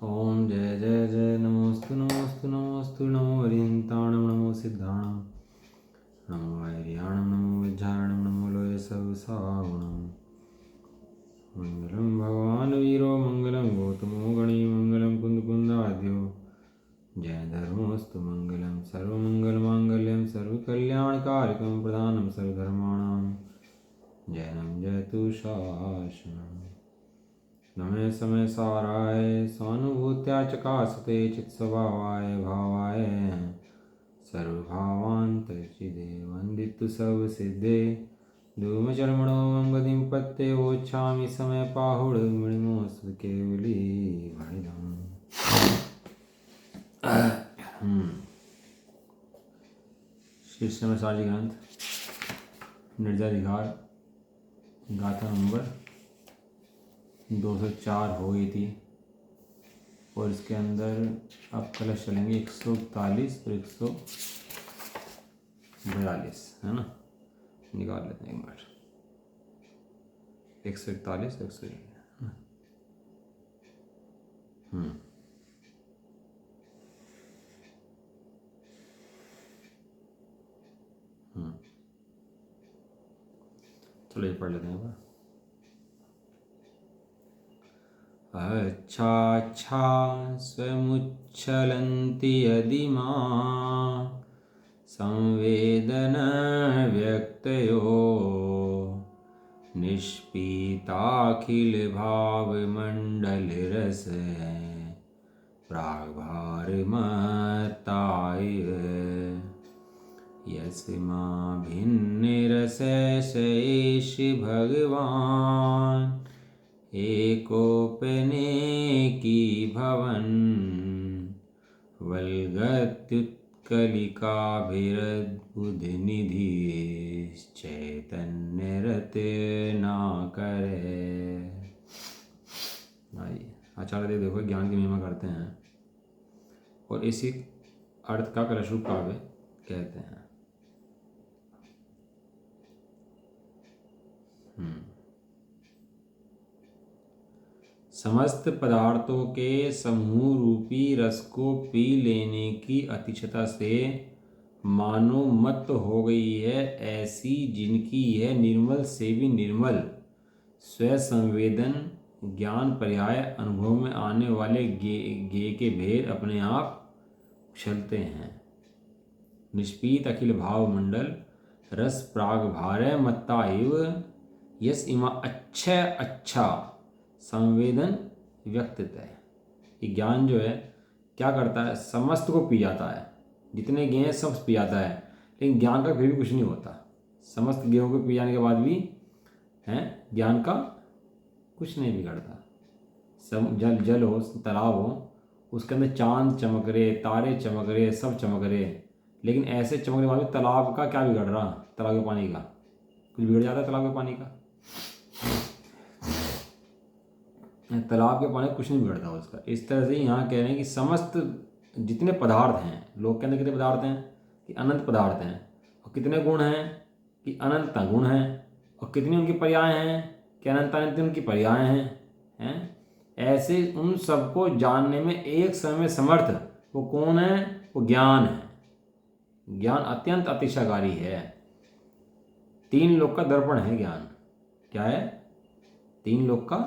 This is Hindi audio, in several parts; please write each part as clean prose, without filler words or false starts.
ओम जय जय जय नमोस्तु नमोस्तु नमोस्तु नमो हरियंताणं नमो सिद्धाणं नमो वैर्याणं नमो विज्झारणं नमो लोय सर्वसावणं मंगलं भगवान् वीरो मंगलं गौतमो गणी मंगलं कुन्दकुन्दाद्यो जय धर्मोऽस्तु मंगलं सर्वमङ्गलमाङ्गल्यं सर्वकल्याणकारकं प्रधानं सर्वधर्माणां जयनं जयतु शासनम् नमे समय साराय स्वानुभूत्या चकासते चित्स्वभावाय भावाय सर्वभावान्तर्चिदे वन्दितु सर्वसिद्धे धूमचर्मणो गतिं पत्ते वोच्छामि समय पाहुड मणिमोऽस्तु केवली भणिदम् श्री समय सारी ग्रंथ निर्जराधिकार गाथा नंबर 204 हो गई थी और इसके अंदर अब कलश चलेंगे 141 और 142 है ना, निकाल लेते हैं एक मिनट। 141 141 चलो ये पढ़ लेते हैं। अच्छा अच्छा स्वमुच्छलन्ति यदि मां संवेदन व्यक्तयो निष्पीताखिल भावमण्डल रस प्राग्भारमत्ताय यस्मा भिन्न रस शेष भगवान एकोपने की भवन वल्गत्युत्कलिकाभिरद्बुधनिधि चैतन्य रत ना करे। आइए आचार्य देव देखो ज्ञान की महिमा करते हैं और इसी अर्थ का कलशरूप काव्य कहते हैं। समस्त पदार्थों के समूह रूपी रस को पी लेने की अतिशयता से मानो मत हो गई है, ऐसी जिनकी यह निर्मल से भी निर्मल स्वसंवेदन ज्ञान पर्याय अनुभव में आने वाले गे के भेद अपने आप उछलते हैं। निष्पीत अखिल भाव मंडल रस प्राग भारे मत्ता इव यस इमा अच्छा संवेदन व्यक्तित है। ये ज्ञान जो है क्या करता है, समस्त को पी जाता है, जितने गें सब पी जाता है, लेकिन ज्ञान का फिर भी कुछ नहीं होता। समस्त गेहूं को पी जाने के बाद भी हैं ज्ञान का कुछ नहीं बिगड़ता। सब जल हो, तालाब हो, उसके अंदर चांद चमक रहे, तारे चमक रहे, सब चमक रहे, लेकिन ऐसे चमकने वाले तालाब का क्या बिगड़ रहा, तालाब के पानी का कुछ बिगड़ जाता है। तालाब के पानी का, तालाब के पानी कुछ नहीं बिगड़ता उसका। इस तरह से यहाँ कह रहे हैं कि समस्त जितने पदार्थ हैं, लोक के अंदर कितने पदार्थ हैं कि अनंत पदार्थ हैं, और कितने गुण हैं कि अनंत गुण हैं, और कितनी उनकी पर्याय हैं कि अनंत उनकी पर्याय हैं। ऐसे उन सबको जानने में एक समय में समर्थ वो कौन है, वो ज्ञान है। ज्ञान अत्यंत अतिशयकारी है। 3 लोक का दर्पण है ज्ञान। क्या है? 3 लोक का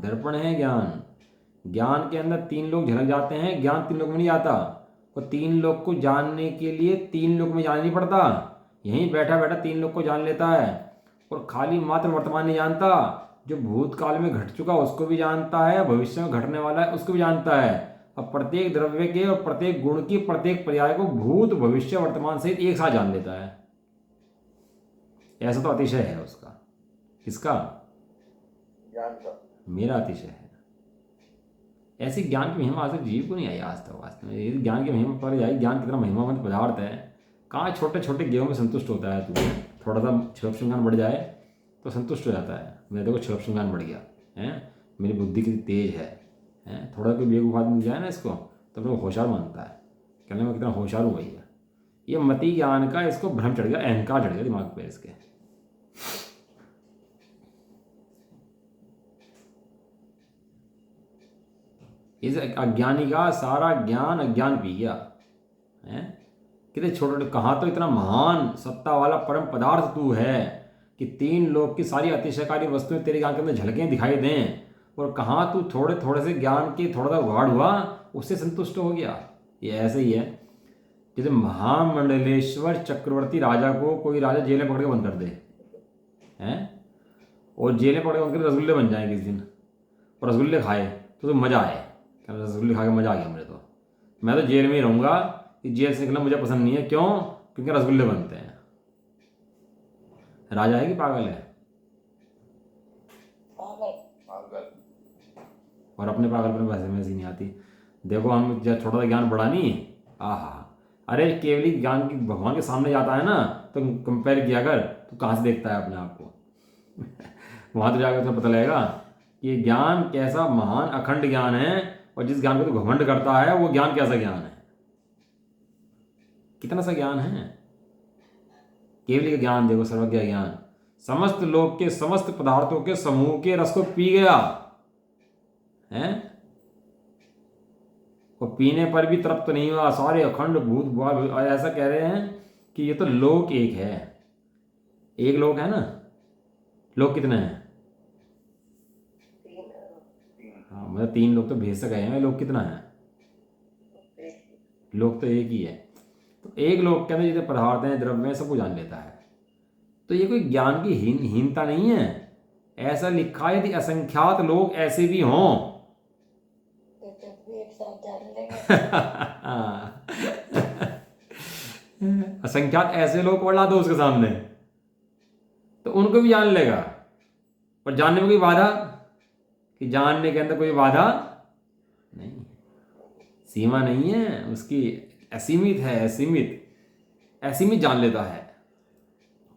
दर्पण है ज्ञान। ज्ञान के अंदर 3 लोग झलक जाते हैं। ज्ञान 3 लोक में नहीं आता, और 3 लोग को जानने के लिए 3 लोक में जाना नहीं पड़ता, यहीं बैठा बैठा 3 लोग को जान लेता है। और खाली मात्र वर्तमान नहीं जानता, जो भूतकाल में घट चुका उसको भी जानता है, भविष्य में घटने वाला है उसको भी जानता है। अब प्रत्येक द्रव्य के और प्रत्येक गुण की प्रत्येक पर्याय को भूत भविष्य वर्तमान सहित एक साथ जान लेता है। ऐसा तो अतिशय है उसका। किसका? ज्ञान का। मेरा अतिशय है। ऐसी ज्ञान की महिमा आज तक जीव को नहीं आई। आज तक वास्तव में ज्ञान की महिमा पर जाए, ज्ञान कितना महिमावंत पदार्थ है। कहाँ छोटे छोटे गेहूं में संतुष्ट होता है तू? थोड़ा सा छलक श्रृंगार बढ़ जाए तो संतुष्ट हो जाता है। मेरे देखो छलक श्रृंगार बढ़ गया है, मेरी बुद्धि कितनी तेज है। थोड़ा कोई बेवकूफ़ आदमी मिल जाए ना इसको, तो अपने होशियार मानता है, कहने में कितना होशियार हूँ भैया। ये मति ज्ञान का इसको भ्रम चढ़ गया, अहंकार चढ़ गया दिमाग पे इसके। इस अज्ञानी का सारा ज्ञान अज्ञान पी गया है। कितने छोटे, कहाँ तो इतना महान सत्ता वाला परम पदार्थ तू है कि 3 लोक की सारी अतिशयकारी वस्तुएं तेरे ज्ञान के अंदर झलकें दिखाई दें, और कहाँ तू थोड़े थोड़े से ज्ञान के थोड़ा सा उगाड़ हुआ उससे संतुष्ट हो गया। ये ऐसे ही है जैसे महामंडलेश्वर चक्रवर्ती राजा को कोई राजा जेल में पकड़ के बंद कर दे हैं, और जेल में पकड़ के बंद कर रसगुल्ले बन जाए किसी दिन, और रसगुल्ले खाए तो मज़ा आए, रसगुल्ले खा के मज़ा आ गया मुझे, तो मैं तो जेल में ही रहूँगा, जेल से निकलना मुझे पसंद नहीं है। क्यों? क्योंकि रसगुल्ले बनते हैं। राजा है कि पागल है? पागल। और अपने पागलपन वैसे में नहीं आती। देखो हम जब थोड़ा सा ज्ञान बढ़ा नहीं, आहा, अरे केवली ज्ञान की भगवान के सामने जाता है ना, तो कंपेयर किया कर, तो कहाँ से देखता है अपने आप को वहाँ तो जाकर तो पता लगेगा कि ये ज्ञान कैसा महान अखंड ज्ञान है, और जिस ज्ञान को तो घमंड करता है वो ज्ञान कैसा ज्ञान है, कितना सा ज्ञान है। केवली का ज्ञान देखो, सर्वज्ञ ज्ञान, समस्त लोक के समस्त पदार्थों के समूह के रस को पी गया है, और पीने पर भी तृप्त नहीं हुआ, सारे अखंड भूत ऐसा कह रहे हैं कि ये तो लोक एक है। एक लोक है ना, लोक कितने हैं? हाँ मतलब 3 लोग तो भेज से गए हैं, लोग कितना है? लोग तो एक ही है। तो एक लोग के अंदर जितने पदार्थ हैं, द्रव्य हैं, सबको जान लेता है। तो ये कोई ज्ञान की हीनता नहीं है। ऐसा लिखा है यदि असंख्यात लोग ऐसे भी हों असंख्यात ऐसे लोग और ला दो उसके सामने, तो उनको भी जान लेगा। और जानने में कोई बाधा, कि जानने के अंदर कोई बाधा नहीं, सीमा नहीं है उसकी, असीमित है, असीमित जान लेता है।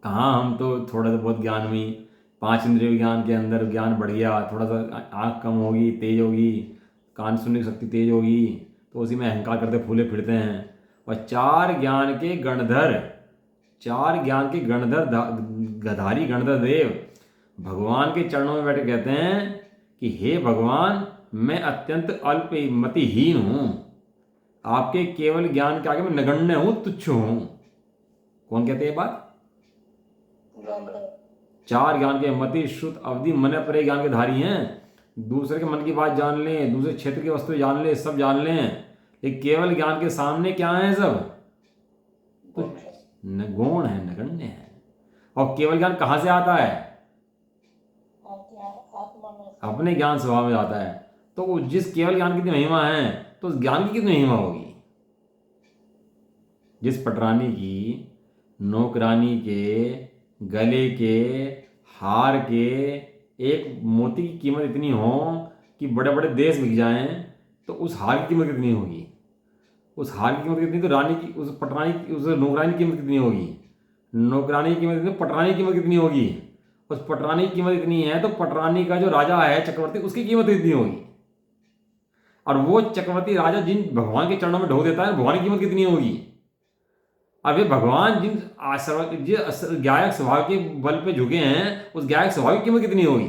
कहाँ हम तो थोड़ा सा बहुत ज्ञान में, 5 इंद्रिय ज्ञान के अंदर ज्ञान बढ़ गया, थोड़ा सा आँख कम होगी, तेज होगी, कान सुनने की शक्ति तेज होगी, तो उसी में अहंकार करते फूले फिरते हैं। और 4 ज्ञान के गधारी गणधर देव भगवान के चरणों में बैठे कहते हैं कि हे भगवान, मैं अत्यंत अल्पमतिहीन हूँ, आपके केवल ज्ञान के आगे मैं नगण्य हूँ, तुच्छ हूँ। कौन कहते हैं बात? 4 ज्ञान के मति श्रुत अवधि मन परे ज्ञान के धारी हैं। दूसरे के मन की बात जान लें, दूसरे क्षेत्र की वस्तु जान लें, सब जान लें, लेकिन केवल ज्ञान के सामने क्या है? सब तो गौण है, नगण्य है। और केवल ज्ञान कहाँ से आता है? अपने ज्ञान स्वभाव में आता है। तो जिस केवल ज्ञान की कितनी महिमा है, तो उस ज्ञान की कितनी महिमा होगी? जिस पटरानी की नौकरानी के गले के हार के एक मोती की कीमत इतनी हो कि बड़े बड़े देश बिक जाएं, तो उस हार की कीमत कितनी होगी? उस हार की कीमत कितनी, तो रानी की, उस पटरानी की, उस नौकरानी की कीमत कितनी होगी? नौकरानी की कीमत कितनी, पटरानी की कीमत कितनी होगी? उस पटरानी की कीमत इतनी है तो पटरानी का जो राजा है चक्रवर्ती, उसकी कीमत कितनी होगी? और वो चक्रवर्ती राजा जिन भगवान के चरणों में ढो देता है, भगवान की कीमत कितनी होगी? अब ये भगवान जिन ज्ञायक स्वभाव के बल पे झुके हैं, उस ज्ञायक स्वभाव की कीमत कितनी होगी?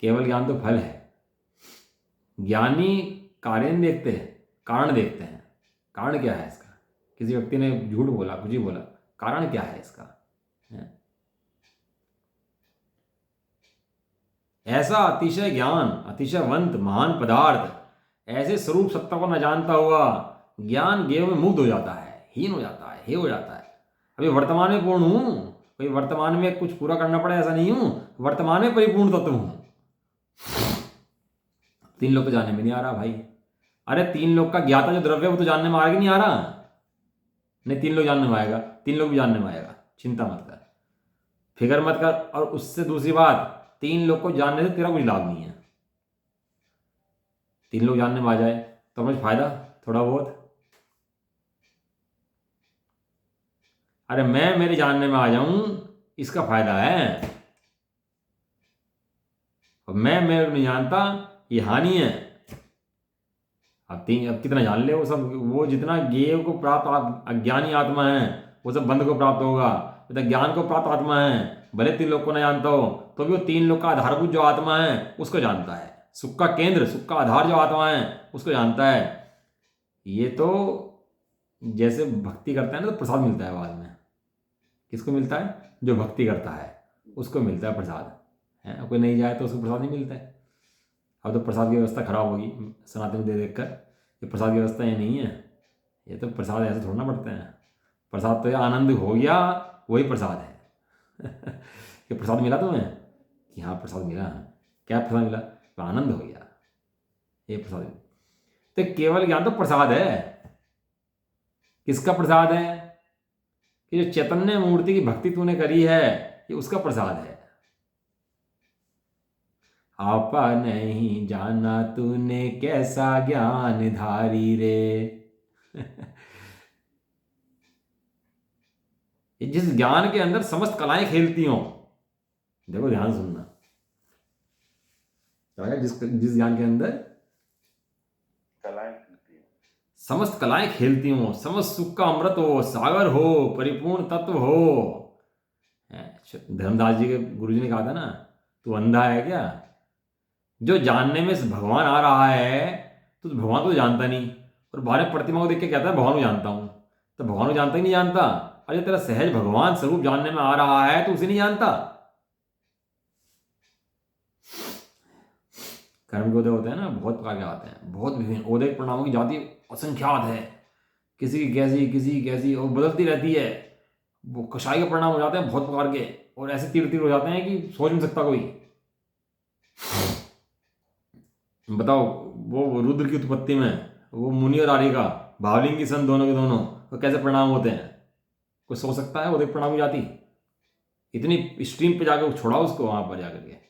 केवल ज्ञान तो फल है। ज्ञानी कार्य नहीं देखते हैं, कारण देखते हैं। कारण क्या है इसका? किसी व्यक्ति ने झूठ बोला, कुछ ही बोला, कारण क्या है इसका? ऐसा अतिशय ज्ञान, अतिशयवंत महान पदार्थ ऐसे स्वरूप सत्ता को न जानता हुआ ज्ञान गेव में मुग्ध हो जाता है, हीन हो जाता है, हे हो जाता है। अभी वर्तमान में पूर्ण हूं, कोई वर्तमान में कुछ पूरा करना पड़े ऐसा नहीं हूं, वर्तमान में परिपूर्ण तत्व हूं। 3 लोग को जानने में नहीं आ रहा भाई। अरे 3 लोग का ज्ञाता जो द्रव्य वो तो जानने में आ रहा कि नहीं आ रहा? नहीं, 3 लोग जानने में आएगा, 3 लोग भी जानने में आएगा, चिंता मत कर, फिक्र मत कर। और उससे दूसरी बात, 3 लोग को जानने से तेरा कुछ लाभ नहीं है। 3 लोग जानने में आ जाए तो मुझे फायदा थोड़ा बहुत। अरे मैं मेरे जानने में आ जाऊं, इसका फायदा है। और मैं मेरे को नहीं जानता, ये हानि है। अब कितना जान ले वो सब, वो जितना ज्ञेय को प्राप्त अज्ञानी आत्मा है वो सब बंध को प्राप्त होगा। ज्ञान को प्राप्त आत्मा है, भले 3 लोग को ना जानता हो तो भी वो 3 लोग का आधारभूत जो आत्मा है उसको जानता है, सुख का केंद्र, सुख का आधार जो आत्मा है उसको जानता है। ये तो जैसे भक्ति करता है ना तो प्रसाद मिलता है बाद में। किसको मिलता है? जो भक्ति करता है उसको मिलता है प्रसाद, है। कोई नहीं जाए तो उसको प्रसाद नहीं मिलता है। अब तो प्रसाद की व्यवस्था खराब होगी सनातन में देख कर, ये प्रसाद की व्यवस्था ये नहीं है। ये तो प्रसाद ऐसे थोड़ना पड़ते हैं। प्रसाद तो ये आनंद हो गया, वही प्रसाद है। कि प्रसाद मिला तुम्हें, कि हाँ प्रसाद मिला। क्या प्रसाद मिला? तो आनंद हो गया, ये प्रसाद। तो केवल ज्ञान तो प्रसाद है। किसका प्रसाद है? कि जो चैतन्य मूर्ति की भक्ति तूने करी है, ये उसका प्रसाद है। आपा नहीं जाना तूने कैसा ज्ञान धारी रे। जिस ज्ञान के अंदर समस्त कलाएं खेलती हों, देखो ध्यान सुनना, जिस ज्ञान के अंदर समस्त कलाएं खेलती हों, समस्त सुख का अमृत हो, सागर हो, परिपूर्ण तत्व हो। धर्मदास जी के गुरुजी ने कहा था ना, तू अंधा है क्या? जो जानने में भगवान आ रहा है, तो भगवान को तो जानता नहीं, और बाहर प्रतिमा को देख के कहता है भगवान को जानता हूं। तो भगवान को जानता ही नहीं जानता। अरे तेरा सहज भगवान स्वरूप जानने में आ रहा है तो उसे नहीं जानता। कर्म के उदय होते हैं ना, बहुत प्रकार के आते हैं, बहुत विभिन्न उदय प्रणामों की जाति असंख्यात है। किसी की कैसी, किसी की कैसी, और बदलती रहती है। वो कषाय के परिणाम हो जाते हैं बहुत प्रकार के, और ऐसे तीर तीर हो जाते हैं कि सोच नहीं सकता कोई। बताओ, वो रुद्र की उत्पत्ति में वो मुनि और आर्य का भावलिंगी सन दोनों के दोनों, तो कैसे परिणाम होते हैं? कोई सोच सकता है? उदय परिणाम की जाति इतनी स्ट्रीम पे जाकर छोड़ा उसको, वहां पर जाकर के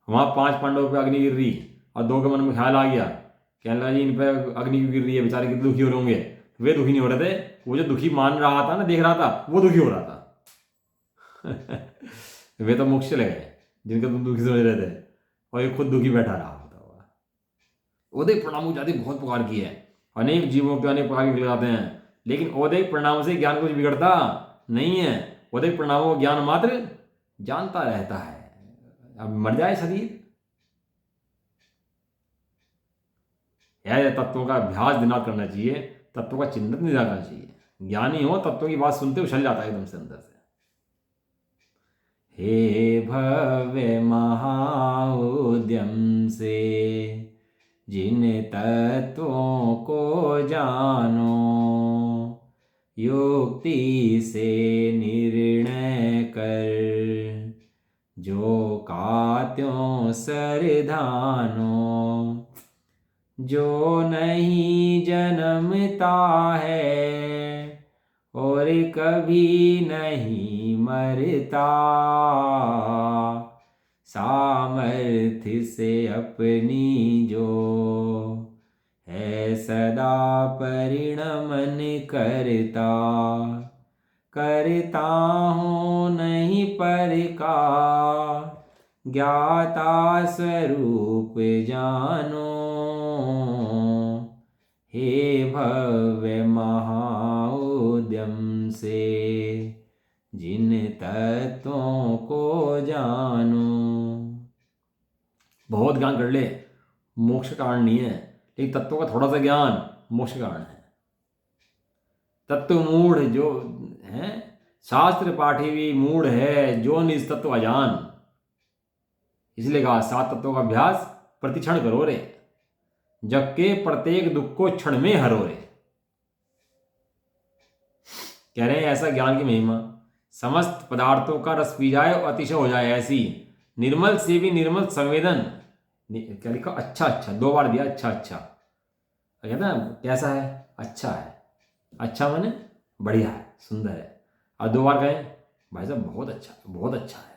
वहां 5 पांडवों पे अग्नि गिर रही, और 2 के मन में ख्याल आ गया, कहने लगा जी इन पे अग्नि क्यों गिर रही है, बेचारे कितने दुखी हो रहे होंगे। वे दुखी नहीं हो रहे थे, वो जो दुखी मान रहा था ना, देख रहा था, वो दुखी हो रहा था। वे तो मोक्ष चले गए जिनके तुम दुखी समझ रहे थे, और ये खुद दुखी बैठा रहा होता होगा। उदय परिणाम जाति बहुत प्रकार की है, अनेक जीवों के अनेक प्रकार के जाते हैं, लेकिन उदय परिणाम से ज्ञान कुछ बिगड़ता नहीं है। उदय परिणामों ज्ञान मात्र जानता रहता है। अब मर जाए शरीर, यह तत्वों का अभ्यास दिनात करना चाहिए, तत्वों का चिंतन नहीं करना चाहिए। ज्ञानी हो, तत्वों की बात सुनते उछल जाता है एकदम से अंदर से। हे भव्य महाउद्यम से जिन तत्वों को जानो, युक्ति से निर्णय कर जो कात्यों सरधानो, जो नहीं जन्मता है और कभी नहीं मरता, सामर्थ्य से अपनी जो है सदा परिणमन करता, करता हूँ नहीं पर का ज्ञाता स्वरूप जानो। हे भव्य महाउद्यम से जिन तत्वों को जानो। बहुत ज्ञान कर ले, मोक्ष कारण नहीं है, लेकिन तत्वों का थोड़ा सा ज्ञान मोक्ष कारण है। तत्व मूढ़ जो है, शास्त्र पाठी भी मूढ़ है जो निज तत्व अजान। इसलिए कहा 7 तत्वों का अभ्यास प्रतिक्षण करो रे, जबकि प्रत्येक दुख को क्षण में हरो रे। कह रहे हैं ऐसा ज्ञान की महिमा, समस्त पदार्थों का रस पी जाए और अतिशय हो जाए ऐसी, निर्मल से भी निर्मल संवेदन। क्या लिखा? अच्छा अच्छा, 2 बार दिया, अच्छा अच्छा। कहता है कैसा है? अच्छा है। अच्छा माने बढ़िया है, सुंदर है। और 2 बार कहें भाई साहब बहुत अच्छा है, बहुत अच्छा है।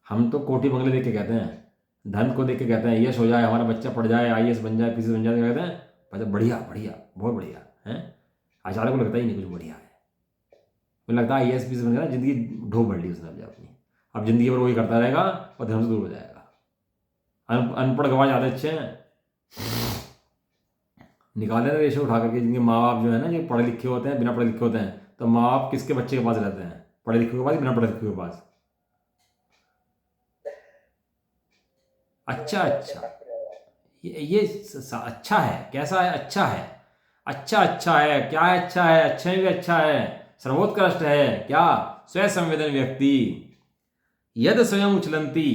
हम तो कोठी बंगले देख के कहते हैं, धन को देख के कहते हैं यश हो जाए, हमारा बच्चा पढ़ जाए, IAS बन जाए, PCS बन जाए, कहते हैं भाई साहब बढ़िया बढ़िया, बहुत बढ़िया है। आचार्य को लगता ही नहीं कुछ बढ़िया है, मुझे लगता है IAS PCS बन गया, जिंदगी ढो बढ़ ली उसने अपनी। अब जिंदगी भर वही करता रहेगा और धर्म से दूर हो जाएगा। अनपढ़ गवाह ज़्यादा अच्छे हैं, निकाले ना रेशो उठा करके। जिनके माँ बाप जो है ना, जो पढ़े लिखे होते हैं, बिना पढ़े लिखे होते हैं, तो माँ बाप किसके बच्चे के पास रहते हैं? पढ़े लिखे के पास, बिना पढ़े लिखे के पास। अच्छा अच्छा, ये अच्छा है, कैसा है? अच्छा है, अच्छा अच्छा है, क्या है? अच्छा है, अच्छे में भी अच्छा है, सर्वोत्कृष्ट है क्या? स्वयं संवेदन व्यक्ति, यद स्वयं उछलंती,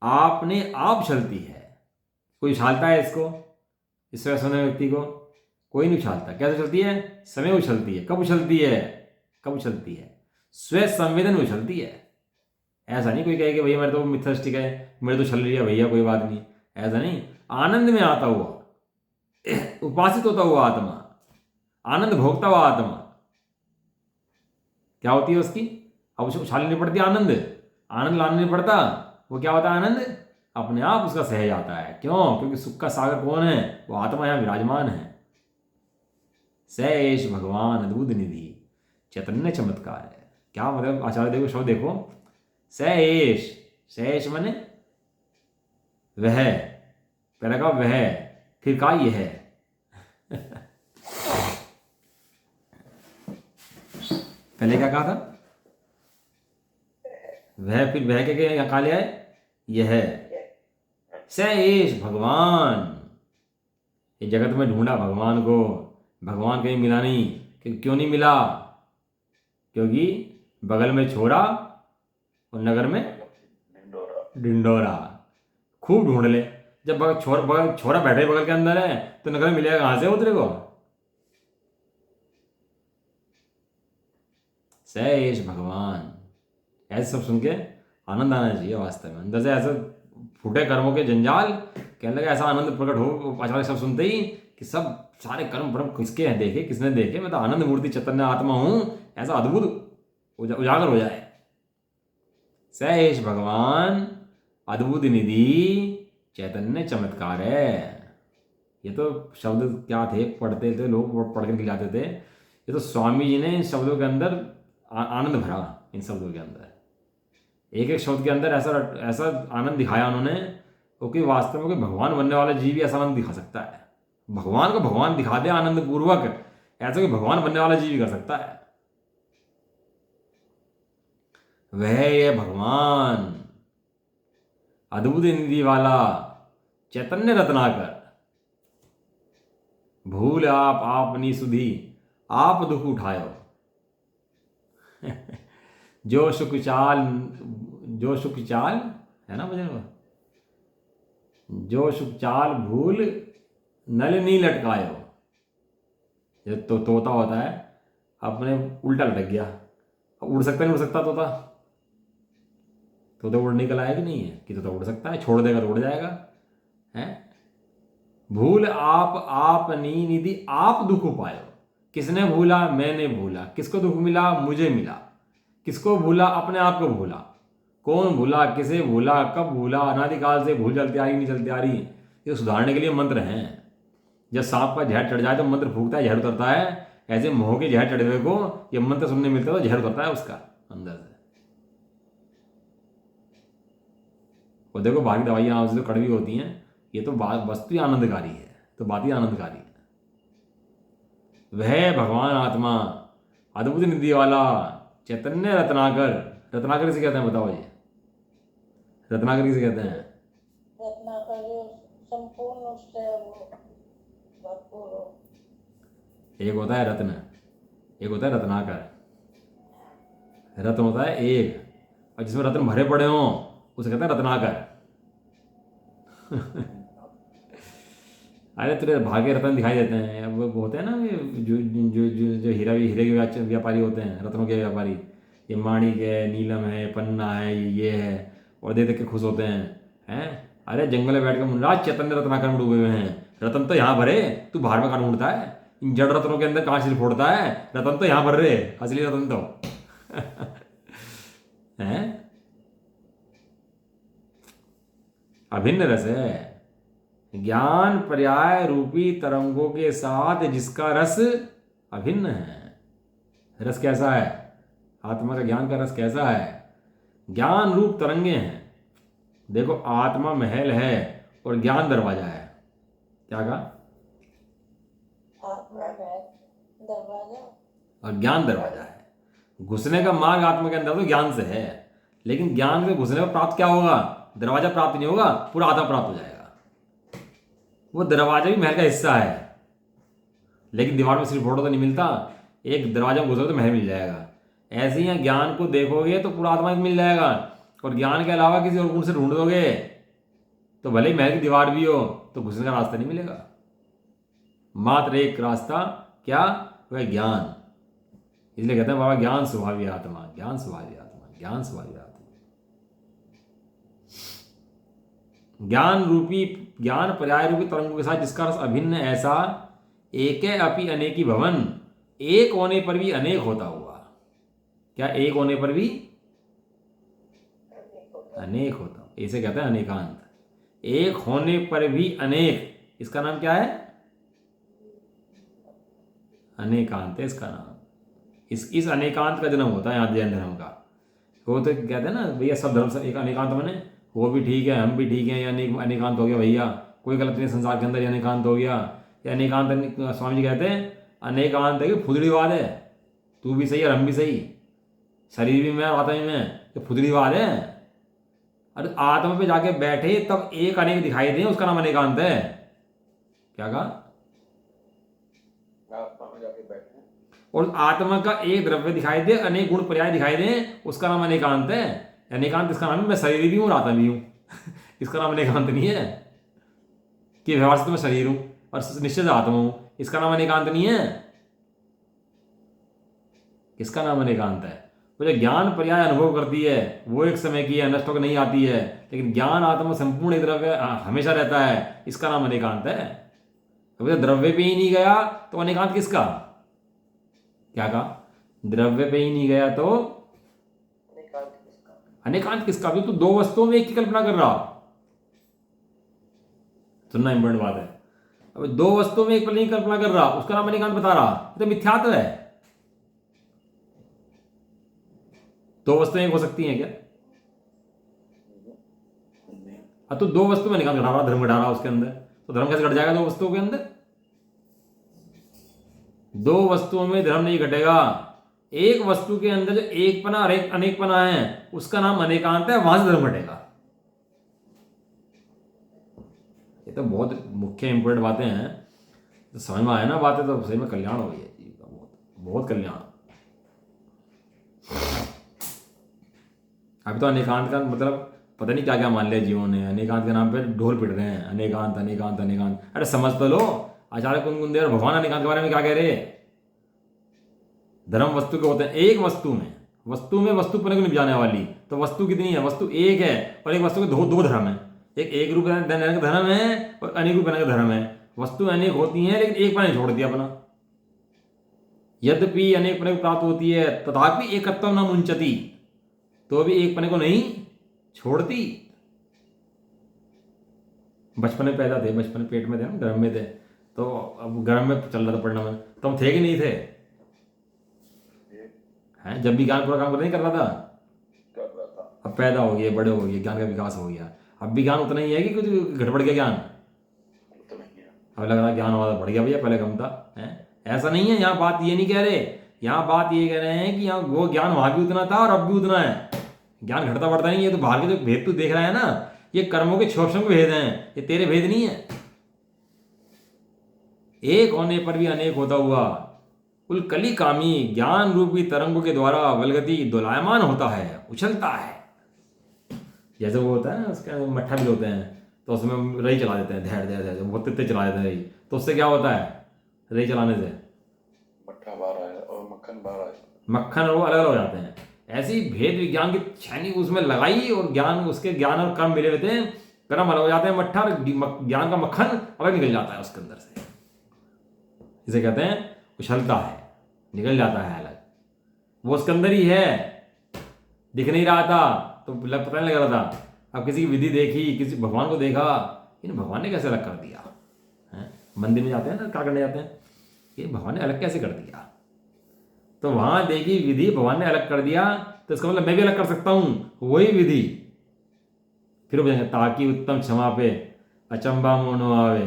आपने आप उछलती है। कोई उछालता है इसको, इस स्वयं संवेदन व्यक्ति को? कोई नहीं उछालता। कैसे उछलती है? समय उछलती है। कब उछलती है? कब उछलती है? स्वयं संवेदन में उछलती है। ऐसा नहीं कोई कहे कि भैया मेरे तो मिथस्टिक है, मेरे तो छल रही है भैया, कोई बात नहीं। ऐसा नहीं, आनंद में आता हुआ, उपासित होता हुआ आत्मा, आनंद भोगता हुआ आत्मा, क्या होती है उसकी? अब उसे उछालनी नहीं पड़ती आनंद, आनंद लाना नहीं पड़ता। वो क्या होता है? आनंद अपने आप उसका सहज आता है। क्यों? क्योंकि सुख का सागर कौन है? वो आत्मा यहां विराजमान है। सैष भगवान अद्भुत निधि, चैतन्य चमत्कार है। क्या मतलब? आचार्य देखो, शब्द देखो, सैष, सैष माने वह, पहले कहा वह, फिर कहा यह। पहले क्या कहा था? वह, फिर वह के यहाँ कहा लिया है? यह। सैष भगवान, ये जगत में ढूंढा भगवान को, भगवान कहीं मिला नहीं। क्यों नहीं मिला? क्योंकि बगल में छोरा और नगर में ढिंडोरा। खूब ढूंढ ले, जब छोरा बैठे बगल के अंदर है तो नगर में मिलेगा कहां से उतरे को? सैष भगवान, ऐसे सब सुन के आनंद आना चाहिए वास्तव में, अंदर से ऐसे फूटे कर्मों के जंजाल, कहने लगा ऐसा आनंद प्रकट हो आचार्य सब सुनते ही कि सब सारे कर्म परम किसके हैं देखे, किसने देखे, मैं तो आनंद मूर्ति चैतन्य आत्मा हूं, ऐसा अद्भुत उजागर हो जाए। सैष भगवान अद्भुत निधि चैतन्य चमत्कार है। ये तो शब्द क्या थे, पढ़ते थे लोग, पढ़ के खिलाते थे। ये तो स्वामी जी ने इन शब्दों के अंदर आनंद भरा, इन शब्दों के अंदर एक एक शब्द के अंदर ऐसा ऐसा आनंद दिखाया उन्होंने, क्योंकि वास्तव में कोई भगवान बनने वाला जीव भी ऐसा आनंद दिखा सकता है। भगवान को भगवान दिखा दे आनंद पूर्वक, ऐसा कोई भगवान बनने वाला जीव भी कर सकता है। वह ये भगवान अद्भुत निधि वाला चैतन्य रत्नाकर, भूल आप आपनी सुधी, आप दुख उठायो। जो सुख चाल, जो सुख चाल है ना भजन, जो सुख चाल भूल नल नी लटकायो। ये तो तोता होता है, अपने उल्टा लटक गया, उड़ सकता नहीं उड़ सकता तोता? तोता उड़ने का लायक नहीं है कि तोता उड़ सकता है, छोड़ देगा तो उड़ जाएगा। है भूल आप आपनी निधि, आप दुख पायो। किसने भूला? मैंने भूला। किसको दुख मिला? मुझे मिला। किसको भूला? अपने आप को भूला। कौन भूला? किसे भूला? कब भूला? अनादिकाल से भूल चलती आ रही, नहीं चलती आ रही। ये सुधारने के लिए मंत्र हैं। जब सांप का जहर चढ़ जाए तो मंत्र फूकता है, जहर उतरता है। ऐसे मोह के जहर चढ़े हुए को ये मंत्र सुनने मिलता है तो जहर उतरता है उसका अंदर से। और देखो बाकी दवाइयाँ तो कड़वी होती हैं, ये तो बात वस्तु ही आनंदकारी है, तो बात ही आनंदकारी है। वह भगवान आत्मा अद्भुत निधि वाला चैतन्य रत्नाकर, रत्नाकर से कहते हैं बताओ ये? रत्नाकर किसे कहते हैं? रत्नाकर जो संपूर्ण उससे वो भरपूर हो। एक होता है रत्न, एक होता है रत्नाकर। रत्न होता है एक, और जिसमें रत्न भरे पड़े हों उसे कहते हैं रत्नाकर। अरे तेरे भाग्य रत्न दिखाई देते हैं। अब वो होते हैं ना ये जो जो जो जो हीरे के व्यापारी होते हैं, रत्नों के व्यापारी, ये माणिक है, नीलम है, पन्ना है, ये है, और दे देख के खुश होते हैं। अरे जंगल में बैठ कर मुनराज चैतन्य रत्नाकर में डूबे हुए हैं। रतन तो यहाँ भरे, तू बाहर में कहाँ ढूंढता है? इन जड़ रत्नों के अंदर कहाँ सिर फोड़ता है? रतन तो यहाँ भर रहे, असली रतन तो। हैं? अभिन्न रस है, ज्ञान पर्याय रूपी तरंगों के साथ जिसका रस अभिन्न है। रस कैसा है? आत्मा का ज्ञान का रस कैसा है? ज्ञान रूप तरंगे हैं। देखो आत्मा महल है और ज्ञान दरवाजा है। क्या कहा? आत्मा है दरवाजा और ज्ञान दरवाजा है। घुसने का मार्ग आत्मा के अंदर तो ज्ञान से है, लेकिन ज्ञान से घुसने पर प्राप्त क्या होगा? दरवाजा प्राप्त नहीं होगा, पूरा आत्मा प्राप्त हो जाएगा। वो दरवाजा भी महल का हिस्सा है, लेकिन दीवार में सिर्फ फोटो तो नहीं मिलता, एक दरवाजा में घुसोगे तो महल मिल जाएगा। ऐसे ही ज्ञान को देखोगे तो पूरा आत्मा मिल जाएगा, और ज्ञान के अलावा किसी और गुण से ढूंढोगे तो भले ही महल की दीवार भी हो तो घुसने का रास्ता नहीं मिलेगा। मात्र एक रास्ता, क्या? वह ज्ञान। इसलिए कहते हैं बाबा ज्ञान स्वभावी आत्मा, ज्ञान स्वभावी आत्मा, ज्ञान स्वभावी आत्मा। ज्ञान रूपी, ज्ञान पर्याय रूपी तरंगों के साथ जिसका रस अभिन्न, ऐसा एके अपि अनेकी भवन, एक होने पर भी अनेक होता हुआ। क्या? एक होने पर भी अनेक होता, इसे कहते हैं अनेकांत। एक होने पर भी अनेक, इसका नाम क्या है? अनेकांत है इसका नाम। इस अनेकांत का जन्म होता है यहाँ जैन धर्म का। वो तो कहते हैं ना भैया सब धर्म से एक अनेकांत बने, वो भी ठीक है, हम भी ठीक है, ये अनेकांत हो गया भैया, कोई गलत नहीं संसार के अंदर, ये अनेकांत हो गया। ये अनेकांत, स्वामी जी कहते हैं अनेकांत है कि फुदड़ीवाद है, तू भी सही और हम भी सही, शरीर भी मैं और आत्मा भी मैं, ये फुदड़ीवाद है। अरे आत्मा पे जाके बैठे तब एक अनेक दिखाई दे, उसका नाम अनेकांत है। क्या कहा? आत्मा में जाके बैठे और आत्मा का एक द्रव्य दिखाई दे, अनेक गुण पर्याय दिखाई दे, उसका नाम अनेकांत है। अनेकांत इसका नाम है मैं शरीर भी हूं और आत्मा भी हूं इसका नाम अनेकांत नहीं है कि व्यवहार से तो मैं शरीर हूं और निश्चित आत्मा हूं, इसका नाम अनेकांत नहीं है। इसका नाम अनेकांत है। वो जो ज्ञान पर्याय अनुभव करती है वो एक समय की है, नष्ट होकर नहीं आती है, लेकिन ज्ञान आत्मा संपूर्ण एक द्रव्य हमेशा रहता है, इसका नाम अनेकांत है। तो द्रव्य पे ही नहीं गया तो अनेकांत किसका? क्या कहा? द्रव्य पे ही नहीं गया तो अनेकांत किसका? भी तो दो वस्तुओं में एक की कल्पना कर रहा। सुनना इंपॉर्टेंट बात है। अब दो वस्तुओं में एक पल नहीं कल्पना कर रहा, उसका नाम अनेकांत बता रहा, तो मिथ्यात्व है। दो वस्तुएं एक हो सकती हैं क्या? अब तो दो वस्तु में अनेकांत घटा रहा, धर्म घटा रहा उसके अंदर, तो धर्म कैसे घट जाएगा दो वस्तुओं के अंदर? दो वस्तुओं में धर्म नहीं घटेगा। एक वस्तु के अंदर जो एक पना और एक अनेक पना है उसका नाम अनेकांत है, वहां से धर्म घटेगा। ये तो बहुत मुख्य इंपोर्टेंट बातें हैं, तो समझ में आया ना बातें तो सही में कल्याण हो गई है जीव का, बहुत बहुत कल्याण। अभी तो अनेकांत का मतलब पता नहीं क्या क्या मान लिया जीवों ने, अनेकांत के नाम पे ढोल पिट रहे हैं, अनेकांत अनेकांत अनेकांत। अरे समझ तो लो, आचार्य कुंदे और भगवान अनेकांत के बारे में क्या कह रहे हैं? धर्म वस्तु के होते हैं, एक वस्तु में वस्तु पने को नहीं जाने वाली, तो वस्तु कितनी है? वस्तु एक है, और एक वस्तु के दो धर्म है, एक रूप रहने का धर्म है और अनेक रूप रहने का धर्म है। वस्तु अनेक होती है लेकिन एक पने छोड़ दिया अपना, यद्यपि अनेक पने को प्राप्त होती है तथापि एकत्व न मुंचती, तो भी एक पने को नहीं छोड़ती। बचपन में पैदा थे, बचपन में पेट में थे, गर्भ में थे, तो अब गर्भ में चल रहा था पढ़ना में, तो हम थे कि नहीं थे? हैं, जब भी ज्ञान पूरा काम नहीं कर रहा था, अब पैदा हो गया, बड़े हो गए, ज्ञान का विकास हो गया, अब भी ज्ञान उतना ही है कि कुछ घट बढ़ गया ज्ञान? अब लग रहा ज्ञान वाला बढ़ गया भैया, पहले कम था। है ऐसा नहीं है, यहाँ बात ये नहीं कह रहे, यहाँ बात ये कह रहे हैं कि यहाँ वो ज्ञान वहां भी उतना था और अब भी उतना है, ज्ञान घटता बढ़ता नहीं। ये तो बाहर के जो भेद तू देख रहा है ना, ये कर्मों के क्षोभ के भेद हैं, ये तेरे भेद नहीं है। एक होने पर भी अनेक होता हुआ कुल कली कामी ज्ञान रूपी तरंगों के द्वारा वलगति दोलायमान होता है, उछलता है। जैसे वो होता है ना, उसके मट्ठा भी होते हैं, तो उसमें रही चला देते हैं, धैर धैर धैर बहुत तेज चला देते हैं रही, तो उससे क्या होता है? रही चलाने से मट्ठा बाहर आया और मक्खन बाहर आया, मक्खन और वो अलग अलग हो जाते हैं। ऐसे ही भेद विज्ञान की छैनी उसमें लगाई और ज्ञान, उसके ज्ञान और कर्म मिले हुए थे, कर्म अलग हो जाते हैं, मट्ठा और ज्ञान का मक्खन अलग निकल जाता है उसके अंदर से। इसे कहते हैं उछलता है, निकल जाता है अलग, वो उसके अंदर ही है, दिख नहीं रहा था तो पता नहीं लग रहा था। अब किसी की विधि देखी, किसी भगवान को देखा, इन भगवान ने कैसे अलग कर दिया है? मंदिर में जाते हैं ना, क्या करने जाते हैं, ये भगवान ने अलग कैसे कर दिया? तो वहां देखी विधि, भगवान ने अलग कर दिया, तो इसका मतलब मैं भी अलग कर सकता हूं, वही विधि। फिर वो ताकि उत्तम क्षमा पे अचंबा मोनो आवे,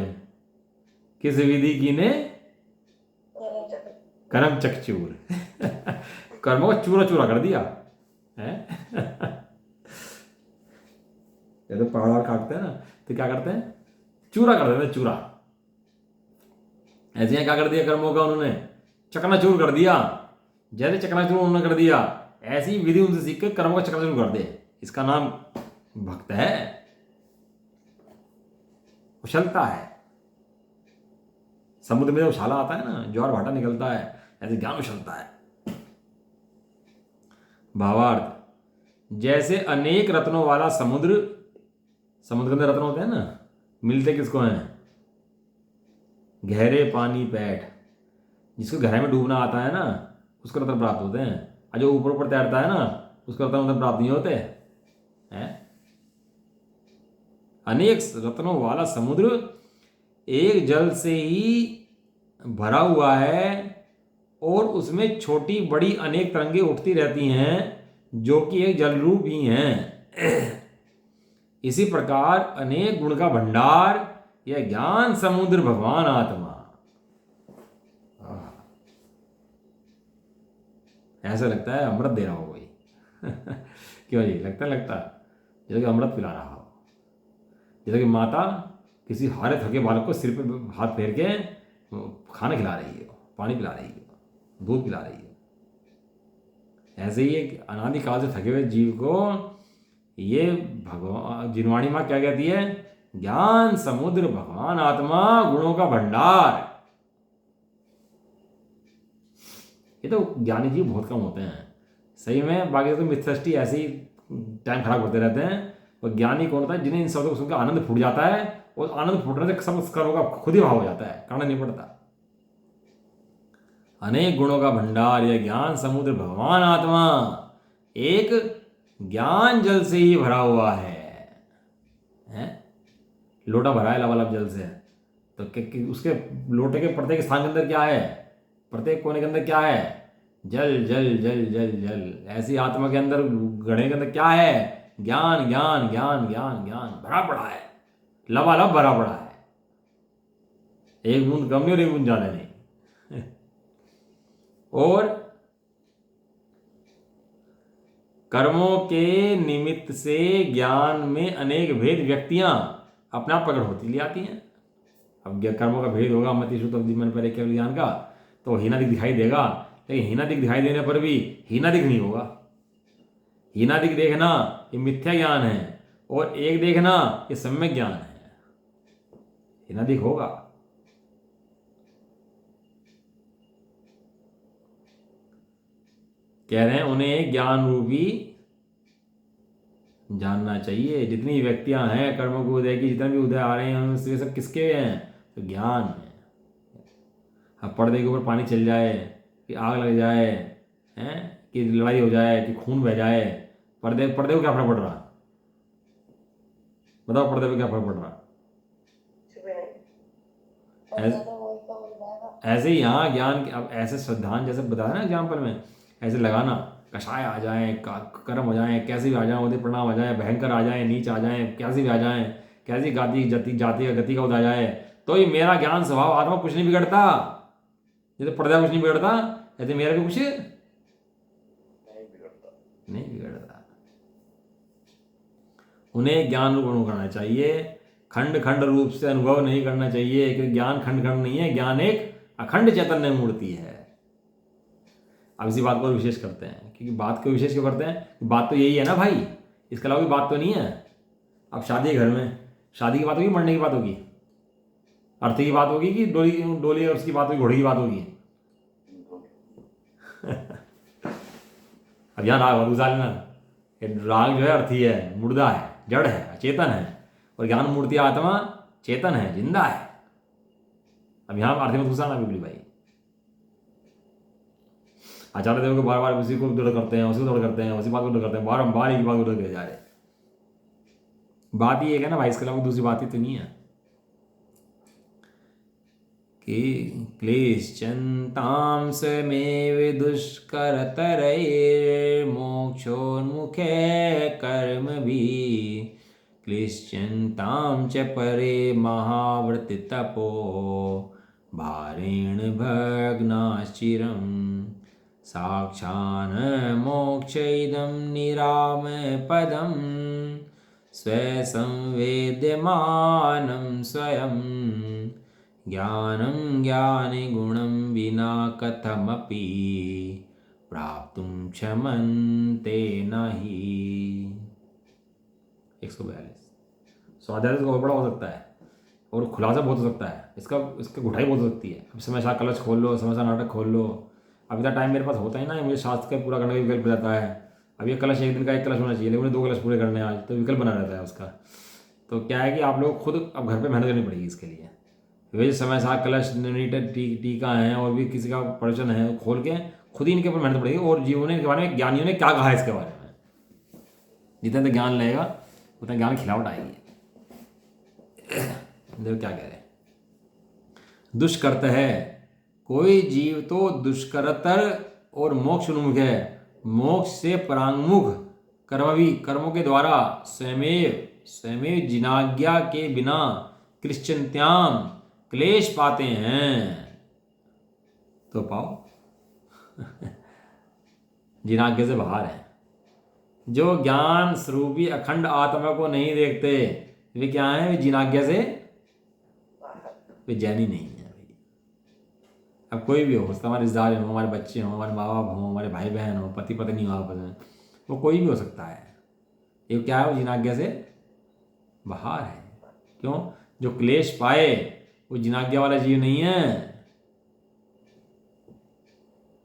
किस विधि की ने कर्म चकचूर कर्मों को चूरा चूरा कर दिया है जैसे पहाड़ काटते हैं ना तो क्या करते हैं, चूरा कर देते हैं, चूरा। ऐसे यहाँ क्या कर दिया कर्मों का उन्होंने, चकनाचूर कर दिया। जैसे चकनाचूर उन्होंने कर दिया, ऐसी विधि उनसे सीख के कर्मों का चकनाचूर कर दे। इसका नाम भक्त है, उछलता है। समुद्र में उछाला आता है ना, ज्वार भाटा निकलता है, ऐसे ज्ञान उछलता है। भावार्थ, जैसे अनेक रत्नों वाला समुद्र, समुद्र के अंदर रत्न होते हैं ना, मिलते किसको हैं, गहरे पानी पैठ। जिसको गहराई में डूबना आता है ना उसको रत्न प्राप्त होते हैं, और जो ऊपर ऊपर तैरता है ना उसको रत्न प्राप्त नहीं होते हैं। अनेक रत्नों वाला समुद्र एक जल से ही भरा हुआ है और उसमें छोटी बड़ी अनेक तरंगें उठती रहती हैं जो कि एक जल रूप ही हैं। इसी प्रकार अनेक गुण का भंडार यह ज्ञान समुद्र भगवान आत्मा। ऐसा लगता है अमृत दे रहा हो कोई। क्यों जी, लगता जैसे कि अमृत पिला रहा हो, जैसे कि माता किसी हारे थके बालक को सिर पे हाथ फेर के खाना खिला रही है, पानी पिला रही है, दूध पिला रही है। ऐसे ही एक अनादिकाल से थके हुए जीव को ये भगवान जिनवाणी माँ क्या कहती है, ज्ञान समुद्र भगवान आत्मा गुणों का भंडार। ये तो ज्ञानी जीव बहुत कम होते हैं सही में, बाकी तो मिथ्यष्टि ऐसे ही टाइम खराब करते रहते हैं। और ज्ञानी कौन होता है, जिन्हें इन शब्दों को सुनकर आनंद फूट जाता है, और आनंद फूटने से सब कर्मों का खुद ही भाव हो जाता है, करना नहीं पड़ता। अनेक गुणों का भंडार यह ज्ञान समुद्र भगवान आत्मा एक ज्ञान जल से ही भरा हुआ है। लोटा भरा है लबालब जल से, तो उसके लोटे के प्रत्येक स्थान के अंदर क्या है, प्रत्येक कोने के अंदर क्या है, जल जल जल जल जल। ऐसी आत्मा के अंदर घड़े के अंदर क्या है, ज्ञान ज्ञान ज्ञान ज्ञान ज्ञान भरा पड़ा है, लबालब भरा पड़ा है। एक बूंद कम नहीं और एक बूंद ज्यादा नहीं। और कर्मों के निमित्त से ज्ञान में अनेक भेद व्यक्तियां अपने आप प्रकट होती ले आती हैं। अब कर्मों का भेद होगा मति श्रुत अवधि मन पर केवल ज्ञान का, तो हीनादिक दिखाई देगा, लेकिन हीनादिक दिखाई देने पर भी हीनादिक नहीं होगा। हीनादिक देखना ये मिथ्या ज्ञान है, और एक देखना ये सम्यक ज्ञान है। हीनादिक होगा। कह रहे हैं उन्हें ज्ञान रूपी जानना चाहिए। जितनी व्यक्तियां हैं कर्मों के उदय की, जितने भी उदय आ रहे हैं उनसे सब किसके हैं, तो ज्ञान है। अब पर्दे के ऊपर पानी चल जाए, कि आग लग जाए, हैं कि लड़ाई हो जाए, कि खून बह जाए, पर्दे को क्या फर्क पड़ रहा, बताओ पर्दे पे क्या फर्क पड़ रहा। ऐसे ही यहाँ ज्ञान के, अब ऐसे श्रद्धान जैसे बताया ना एग्जाम्पल में, ऐसे लगाना, कषाय आ जाए, कर्म हो जाए, कैसे भी आ जाए, उदय प्रणाम आ जाए, भयंकर आ जाए, नीच आ जाए, कैसे भी आ जाए, कैसी जाति का गति का उदय आ जाए, तो ये मेरा ज्ञान स्वभाव आत्मा कुछ नहीं बिगड़ता। जैसे पर्दा कुछ नहीं बिगड़ता, ऐसे मेरा भी कुछ नहीं बिगड़ता। उन्हें ज्ञान रूप अनुभव करना चाहिए, खंड खंड रूप से अनुभव नहीं करना चाहिए, क्योंकि ज्ञान खंड खंड नहीं है, ज्ञान एक अखंड चैतन्य मूर्ति है। अब इसी बात को विशेष करते हैं, क्योंकि बात को विशेष क्यों करते हैं, बात तो यही है ना भाई, इसके अलावा कोई बात तो नहीं है। अब शादी घर में, शादी की बात होगी, मरने की बात होगी, अर्थी की बात होगी, कि डोली और उसकी बात होगी, घोड़े की बात होगी। अब यहाँ राग दूसरा लेना, राग जो है अर्थी है, मुर्दा है, जड़ है, अचेतन है, और ज्ञान मूर्ति आत्मा चेतन है, जिंदा है। अब यहाँ अर्थी मत घुसाना बिल्कुल भाई। आचार्य देव को बार बार उसी को दृढ़ करते हैं, उसी को दृढ़ करते हैं, उसी बात को दृढ़ करते हैं, बारम्बार एक बात को दृढ़ जा रहे। बात ये है ना भाई, इसके अलावा दूसरी बात ही तो नहीं है। कि क्लेशचन्तां समेव दुष्करतरैर्मोक्षोन्मुखे कर्मभिः क्लिश्चन्तां च परे महाव्रततपो भारेण भग्नाश्चिरं साक्षान् मोक्षैदं निरामपदं स्वसंवेद्यमानं स्वयं ज्ञानं ज्ञानिगुणं विना कथमपि प्राप्तुं क्षमन्ते नहि। 142। स्वाध्याय इसका और बड़ा हो सकता है और खुलासा बहुत हो सकता है, इसका गुठाई बहुत हो सकती है। अब समय सा कलश खोल लो, समय सा नाटक खोल लो। अब इतना टाइम मेरे पास होता ही ना है, मुझे शास्त्र का पूरा करने का विकल्प रहता है। अब ये कलश एक दिन का एक कलश होना चाहिए, लेकिन मुझे 2 कलश पूरे करने हैं आज, तो विकल्प बना रहता है उसका। तो क्या है कि आप लोग खुद अब घर पे मेहनत करनी पड़ेगी इसके लिए। वे समय सा कलश टीका है और भी किसी का प्रवचन है, खोल के खुद ही इनके ऊपर मेहनत पड़ेगी। और जीवों के बारे में, ज्ञानियों ने क्या कहा है इसके बारे में, जितना ज्ञान लेगा उतना ज्ञान खिलावट आएगी। देखो क्या कह रहे हैं, दुष्कर्त है, कोई जीव तो दुष्करतर और मोक्ष उन्मुख है। मोक्ष से परांगमुख कर्मों के द्वारा स्वयमेव जिनाज्ञा के बिना कृष्णत्याम क्लेश पाते हैं। तो पाओ जिनाज्ञा से बाहर है। जो ज्ञान स्वरूपी अखंड आत्मा को नहीं देखते वे क्या हैं, वे जिनाज्ञा से, वे जैनी नहीं है भाई। अब कोई भी हो, हमारे रिश्तेदार हो, हमारे बच्चे हों, हमारे माँ बाप हों, हमारे भाई बहन हो, पति पत्नी हो आपस में, वो कोई भी हो सकता है। ये क्या है, वो जिनाज्ञा से बाहर है। क्यों? जो क्लेश पाए वो जिनाज्ञा वाला जीव नहीं है।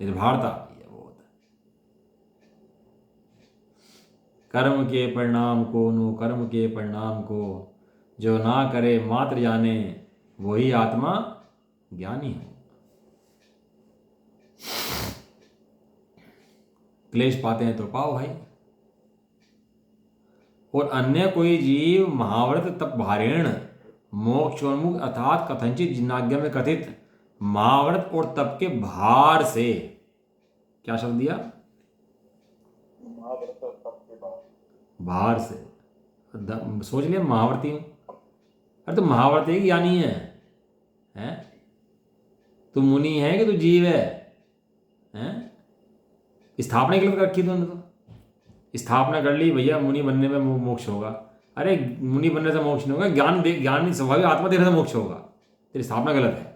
निर्भरता है बहुत। कर्म के परिणाम को जो ना करे मात्र जाने, वही आत्मा ज्ञानी हो। क्लेश पाते हैं तो पाओ भाई। और अन्य कोई जीव महाव्रत तप भारेण मोक्षोन्मुख अर्थात कथनचित जिनाज्ञा में कथित महाव्रत और तप के भार से, क्या शब्द दिया, महाव्रत और तप के बाद भार से। सोच लिया महाव्रती हूं, अरे तो महाव्रती ज्ञानी है, हैं? तू मुनि है कि तू जीव है, हैं? स्थापना गलत रखी तुमने, तो स्थापना कर ली भैया मुनि बनने में मोक्ष होगा। अरे मुनि बनने से मोक्ष नहीं होगा, ज्ञान स्वाभाविक आत्मा देखने से मोक्ष होगा। तेरी स्थापना गलत है।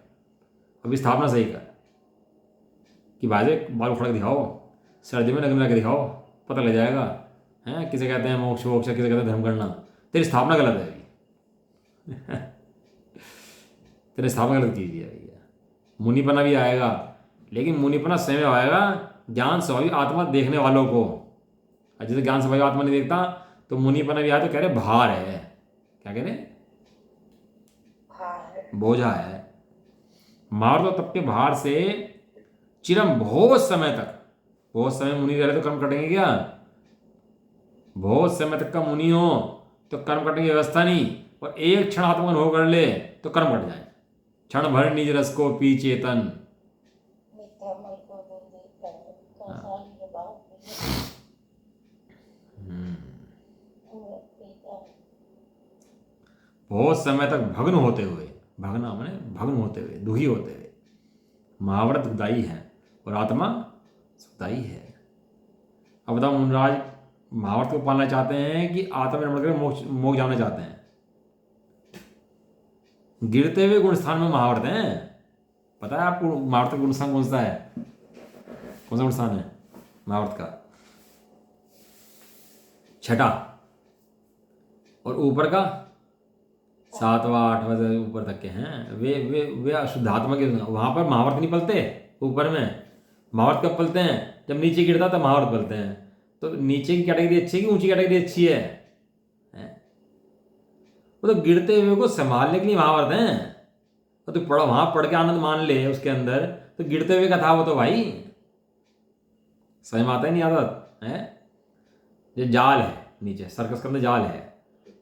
अभी स्थापना सही कर कि भाई बाल उखड़ के दिखाओ, सर्दी में लगने लगे दिखाओ, पता लग जाएगा। हैं किसे कहते हैं मोक्ष वोक्ष, किसे कहते हैं धर्म करना। तेरी स्थापना गलत है अभी। तेरी स्थापना गलत कीजिए भैया। मुनिपना भी आएगा, लेकिन मुनिपना स्वयं आएगा ज्ञान स्वाभाविक आत्मा देखने वालों को। जैसे ज्ञान स्वाभाविक आत्मा नहीं देखता तो मुनिपना भी आया तो कह रहे भार है। क्या कह रहे, बोझा है। मार दो तब के भार से चिरम बहुत समय तक, बहुत समय मुनि रह रहे तो कर्म कटेंगे क्या? बहुत समय तक का मुनि हो तो कर्म कटने की व्यवस्था नहीं, और एक क्षण आत्मा अनुभव कर ले तो कर्म कट जाए। क्षण भर निज रस को पी चेतन। मिथ्या मल को दूर देखकर कंसाल के बाद बहुत समय तक भग्न होते हुए, भगना माने भग्न होते हुए, दुखी होते हुए। महाव्रत दायी है और आत्मा सुखदायी है। अब बताओ मुनराज महाव्रत को पालना चाहते हैं कि आत्मा निर्मल करके मोक्ष जाना चाहते हैं? गिरते हुए गुण स्थान में महाव्रत हैं। पता है आपको महाव्रत का गुण स्थान कौन सा है? कौन सा गुण स्थान है महाव्रत का? 6, और ऊपर का 7वां 8वां से ऊपर तक के हैं। वे अशुद्धात्मा के, वहां पर महाव्रत नहीं पलते। ऊपर में महाव्रत कब पलते हैं? जब नीचे गिरता तब महाव्रत पलते हैं। तो नीचे की कैटेगरी अच्छी है कि ऊंची कैटेगरी अच्छी है? वो तो गिरते हुए को संभालने के लिए महाव्रत हैं। तो तू पढ़ो, वहां पढ़ के आनंद मान ले उसके अंदर, तो गिरते हुए का था वो तो भाई समझ में आता ही नहीं आदत है। जो जाल है नीचे सर्कस के अंदर जाल है,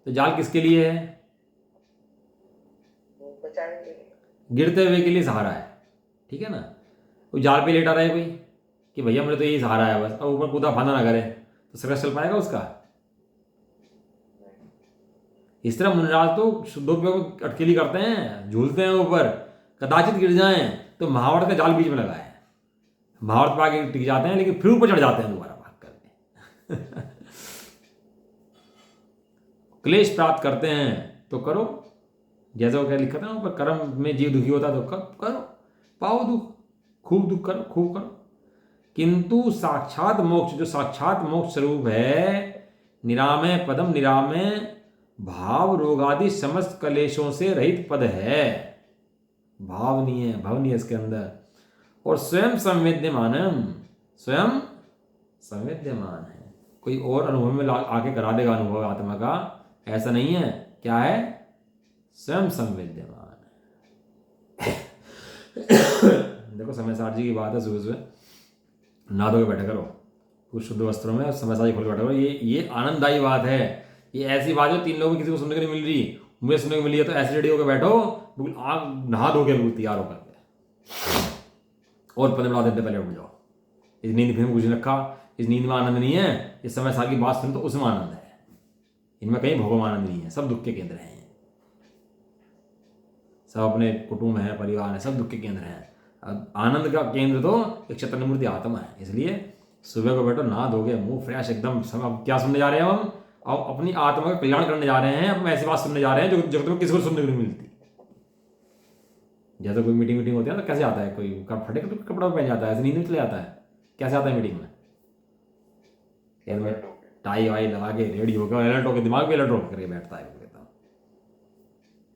तो जाल किसके लिए है? गिरते हुए के लिए सहारा है, ठीक है ना। वो जाल पे लेटा रहे कोई कि भैया मुझे तो यही सहारा है बस, अब ऊपर कूदा फांदा ना करे, तो सर्कस चल पाएगा उसका? इस तरह मुनिराज तो शुद्धोपयोग अटकेली करते हैं, झूलते हैं ऊपर, कदाचित गिर जाएं तो महाभारत का जाल बीच में लगा है। महाभारत पाके टिक जाते हैं, लेकिन फिर ऊपर चढ़ जाते हैं दोबारा भाग करके। क्लेश प्राप्त करते हैं तो करो, जैसा वो क्या लिखा था ना ऊपर, कर्म में जीव दुखी होता है तो करो, पाओ दुख, खूब दुख करो, खूब करो। किंतु साक्षात मोक्ष, जो साक्षात मोक्ष स्वरूप है, निरामय पदम, निरामय भाव रोगादि समस्त कलेशों से रहित पद है, भाव नहीं है, भाव नहीं है इसके अंदर। और स्वयं संवेद्यमानम, स्वयं संवेद्यमान है, कोई और अनुभव में आके करा देगा अनुभव आत्मा का, ऐसा नहीं है। क्या है? स्वयं संवेद्यमान है। देखो समय सार जी की बात है, सुबह सुबह नहा धो के बैठा करो कुछ शुद्ध वस्त्रों में, समय सार जी खोल के बैठा करो। ये आनंददायी बात है, ये ऐसी बात है 3 लोगों को किसी को सुनने को नहीं मिल रही, मुझे सुनने को मिली है। तो ऐसे रेडी होकर बैठो, बिल्कुल आग नहा धो के बिल्कुल तैयार होकर के, और 15 मिनट पहले उठ जाओ। इस नींद फिल्म कुछ नहीं रखा, इस नींद में आनंद नहीं है। इस समय सार की बात सुन तो उसमें आनंद है, इनमें कहीं भोगम आनंद नहीं है। सब दुख के केंद्र हैं, सब अपने कुटुंब है, परिवार है, सब दुख के केंद्र हैं। आनंद का केंद्र तो एक चैतन्य मूर्ति आत्मा है। इसलिए सुबह को बैठो, नहा धोगे, मुंह फ्रेश एकदम। सब अब क्या सुनने जा रहे हैं हम? अब अपनी आत्मा का कल्याण करने जा रहे हैं। अब ऐसी बात सुनने जा रहे हैं जो जगत में किसी को सुनने को नहीं मिलती। जैसे कोई मीटिंग होती है ना, कैसे आता है? कोई फटे कपड़ा पहन जाता है, ऐसे नींद में चले जाता है। कैसे आता है मीटिंग में? टाई वाई लगा के रेडी होकर, अलर्ट होकर, दिमाग भी अलर्ट होकर करके बैठता है एकदम।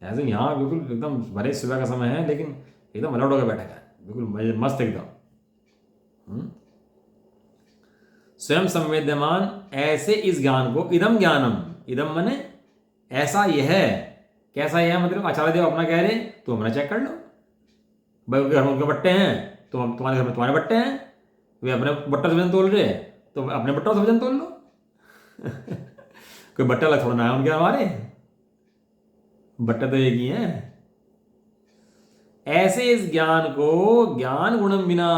ऐसे यहाँ बिल्कुल एकदम भले सुबह का समय है, लेकिन एकदम अलर्ट होकर बैठा है, बिल्कुल मस्त एकदम। स्वयं संवेद्यमान, ऐसे इस ज्ञान को, इदम ज्ञानम, इदम मने ऐसा यह है। कैसा यह मतलब? आचार्य देव अपना कह रहे, तो अपना चेक कर लो। भाई घर में उनके बट्टे हैं, तो तुम्हारे घर में तुम्हारे बट्टे हैं। वे अपने बट्टा से वजन तोल रहे, तो अपने बट्टा से वजन तोल लो। कोई बट्टा अलग छोड़ना है उनके, हमारे बट्टे तो एक ही हैं। ऐसे इस ज्ञान को, ज्ञान गुणम बिना,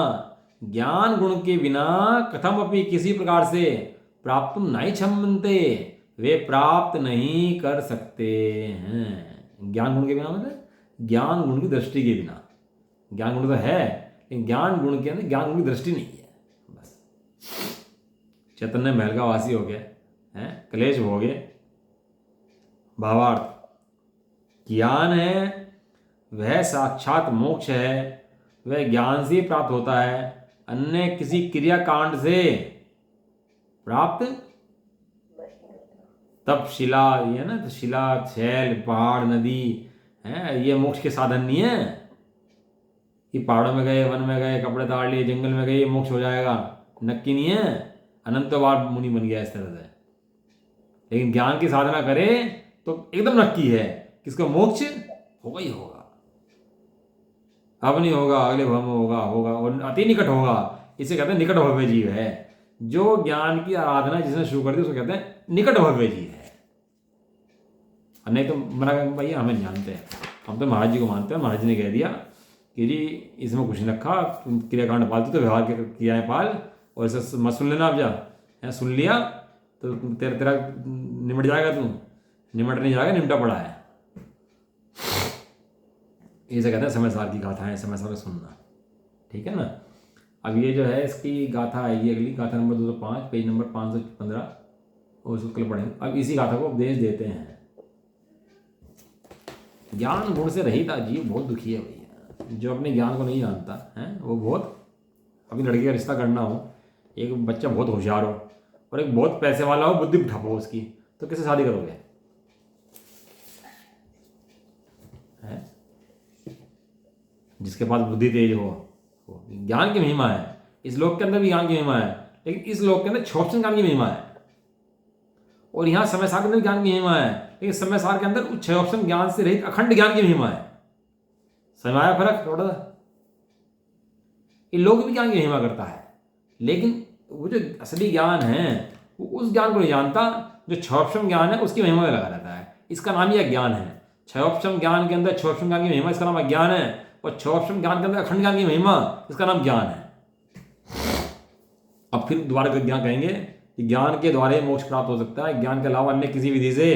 ज्ञान गुण के बिना, कथम अपनी किसी प्रकार से प्राप्त नहीं क्षमते, वे प्राप्त नहीं कर सकते हैं। ज्ञान गुण के बिना मतलब ज्ञान गुण की दृष्टि के बिना। ज्ञान गुण तो है, लेकिन ज्ञान गुण के अंदर ज्ञान गुण की दृष्टि नहीं है। बस चैतन्य महल का वासी हो गया है, क्लेश हो गए। भावार्थ, ज्ञान है वह साक्षात मोक्ष है, वह ज्ञान से प्राप्त होता है, अन्य किसी क्रिया कांड से प्राप्त। तब शिला, ये ना, तो शिला, शैल, पहाड़, नदी है, ये मोक्ष के साधन नहीं है कि पहाड़ों में गए, वन में गए, कपड़े ताड़ लिए, जंगल में गए, ये मोक्ष हो जाएगा। नक्की नहीं है। अनंत बार मुनि बन गया इस तरह से। लेकिन ज्ञान की साधना करे तो एकदम नक्की है कि इसका मोक्ष होगा ही होगा। अब नहीं होगा, अगले भव में होगा, और अति निकट होगा। इसे कहते हैं निकट भव्य जीव है। जो ज्ञान की आराधना जिसने शुरू कर दी उसको कहते हैं निकट भव्य जीव है। और नहीं तो मना कर भैया हमें नहीं जानते हैं, हम तो महाराज जी को मानते हैं। महाराज जी ने कह दिया कि जी इसमें कुछ नहीं रखा, तुम क्रियाकांड पालते तो व्यवहार किया है पाल, और इसे मत सुन लेना। आप जा सुन लिया तो तेरा निमट जाएगा, तू निमट नहीं जाएगा, निमटा पड़ा है। इसे कहते हैं समय सार की गाथाएं, समय सार सुनना। ठीक है ना। अब ये जो है इसकी गाथा आएगी अगली, गाथा नंबर 205, पेज नंबर 515, और उसको कल पढ़ेंगे। अब इसी गाथा को उपदेश देते हैं। ज्ञान गुण से रहित जीव बहुत दुखी है भैया। जो अपने ज्ञान को नहीं जानता है वो बहुत, अभी लड़की का रिश्ता करना हो, एक बच्चा बहुत होशियार हो और एक बहुत पैसे वाला हो, बुद्धि ठप हो उसकी, तो किससे शादी करोगे? है जिसके पास बुद्धि तेज हो। ज्ञान की महिमा है, इस लोक के अंदर भी ज्ञान की महिमा है, लेकिन इस लोक के अंदर क्षोभन ज्ञान की महिमा है। और यहाँ समय सार के अंदर ज्ञान की महिमा है, लेकिन समय सार के अंदर उच्च ऑप्शन ज्ञान से रहित अखंड ज्ञान की महिमा है। समझ आया फर्क थोड़ा सा? ये लोग भी ज्ञान की महिमा करता है, लेकिन वो जो असली ज्ञान है वो उस ज्ञान को नहीं जानता जो क्षोभन ज्ञान है उसकी महिमा में लगा रहता है। इसका नाम ही ज्ञान है। क्षोभन ज्ञान के अंदर क्षोभन ज्ञान की महिमा, इसका नाम अज्ञान है। और क्षोभन ज्ञान के अंदर अखंड ज्ञान की महिमा, इसका नाम ज्ञान है। अब फिर दोबारा ज्ञान कहेंगे कि ज्ञान के द्वारा मोक्ष प्राप्त हो सकता है, ज्ञान के अलावा अन्य किसी विधि से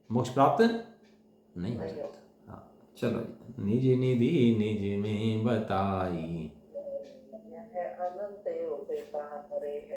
मोक्ष प्राप्त नहीं हो सकता। हाँ चलो, निज निधि निज में बताई।